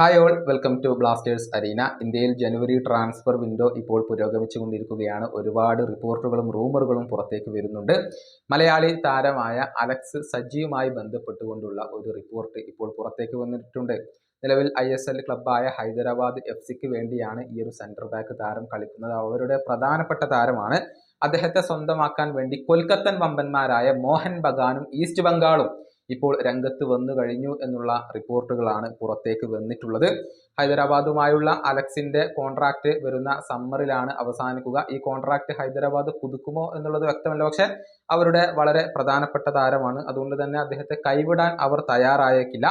Hi all welcome to Blasters arena. ഇന്ത്യയിൽ ജനുവരി transfer window ഇപ്പോൾ പുരോഗമിച്ചുകൊണ്ടിരിക്കുകയാണ്. ഒരുപാട് റിപ്പോർട്ടുകളും റൂമറുകളും പുറത്തേക്ക് വരുന്നുണ്ട്. മലയാളി താരമായ അലക്സ് സജിയുമായി ബന്ധപ്പെട്ടുകൊണ്ടുള്ള ഒരു റിപ്പോർട്ട് ഇപ്പോൾ പുറത്തേക്ക് വന്നിട്ടുണ്ട്. നിലവിൽ ISL ക്ലബ്ബായ ഹൈദരാബാദ് FC വേണ്ടിയാണ് ഈ ഒരു സെൻട്രൽ ബാക്ക് താരം കളിക്കുന്നത്. അവരുടെ പ്രധാനപ്പെട്ട താരമാണ്. അദ്ദേഹത്തെ സ്വന്തമാക്കാൻ വേണ്ടി കൊൽക്കത്തൻ വമ്പന്മാരായ മോഹൻ ബഗാനും ഈസ്റ്റ് ബംഗാളും ഇപ്പോൾ രംഗത്ത് വന്നു കഴിഞ്ഞു എന്നുള്ള റിപ്പോർട്ടുകളാണ് പുറത്തേക്ക് വന്നിട്ടുള്ളത്. ഹൈദരാബാദുമായുള്ള അലക്സിന്റെ കോൺട്രാക്ട് വരുന്ന സമ്മറിലാണ് അവസാനിക്കുക. ഈ കോൺട്രാക്ട് ഹൈദരാബാദ് പുതുക്കുമോ എന്നുള്ളത് വ്യക്തമല്ല. പക്ഷെ അവരുടെ വളരെ പ്രധാനപ്പെട്ട താരമാണ്. അതുകൊണ്ട് തന്നെ അദ്ദേഹത്തെ കൈവിടാൻ അവർ തയ്യാറായേക്കില്ല.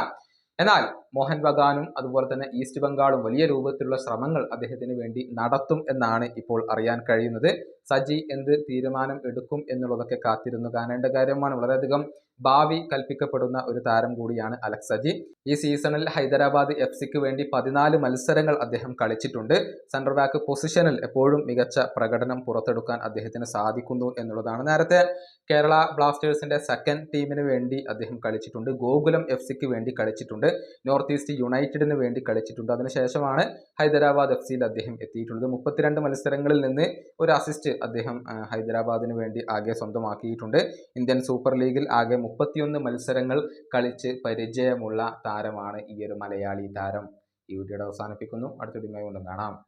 എന്നാൽ മോഹൻ ബഗാനും അതുപോലെ തന്നെ ഈസ്റ്റ് ബംഗാളും വലിയ രൂപത്തിലുള്ള ശ്രമങ്ങൾ അദ്ദേഹത്തിന് വേണ്ടി നടത്തും എന്നാണ് ഇപ്പോൾ അറിയാൻ കഴിയുന്നത്. സജി എന്ത് തീരുമാനം എടുക്കും എന്നുള്ളതൊക്കെ കാത്തിരുന്നു കാണേണ്ട കാര്യമാണ്. വളരെയധികം ഭാവി കൽപ്പിക്കപ്പെടുന്ന ഒരു താരം കൂടിയാണ് അലക്സ് സജി. ഈ സീസണിൽ ഹൈദരാബാദ് FC വേണ്ടി 14 മത്സരങ്ങൾ അദ്ദേഹം കളിച്ചിട്ടുണ്ട്. സെൻട്രൽ ബാക്ക് പൊസിഷനിൽ എപ്പോഴും മികച്ച പ്രകടനം പുറത്തെടുക്കാൻ അദ്ദേഹത്തിന് സാധിക്കുന്നു എന്നുള്ളതാണ്. നേരത്തെ കേരള ബ്ലാസ്റ്റേഴ്സിന്റെ സെക്കൻഡ് ടീമിന് വേണ്ടി അദ്ദേഹം കളിച്ചിട്ടുണ്ട്. ഗോകുലം FC വേണ്ടി കളിച്ചിട്ടുണ്ട്. നോർത്ത് ഈസ്റ്റ് യുണൈറ്റഡിന് വേണ്ടി കളിച്ചിട്ടുണ്ട്. അതിനുശേഷമാണ് ഹൈദരാബാദ് FC അദ്ദേഹം എത്തിയിട്ടുള്ളത്. 32 മത്സരങ്ങളിൽ നിന്ന് ഒരു അസിസ്റ്റ് അദ്ദേഹം ഹൈദരാബാദിന് വേണ്ടി ആകെ സ്വന്തമാക്കിയിട്ടുണ്ട്. ഇന്ത്യൻ സൂപ്പർ ലീഗിൽ ആകെ 31 മത്സരങ്ങൾ കളിച്ച് പരിചയമുള്ള താരമാണ് ഈ ഒരു മലയാളി താരം. ഈ വീഡിയോയുടെ അവസാനിപ്പിക്കുന്നു. അടുത്ത വീഡിയോയുമായി വീണ്ടും കാണാം.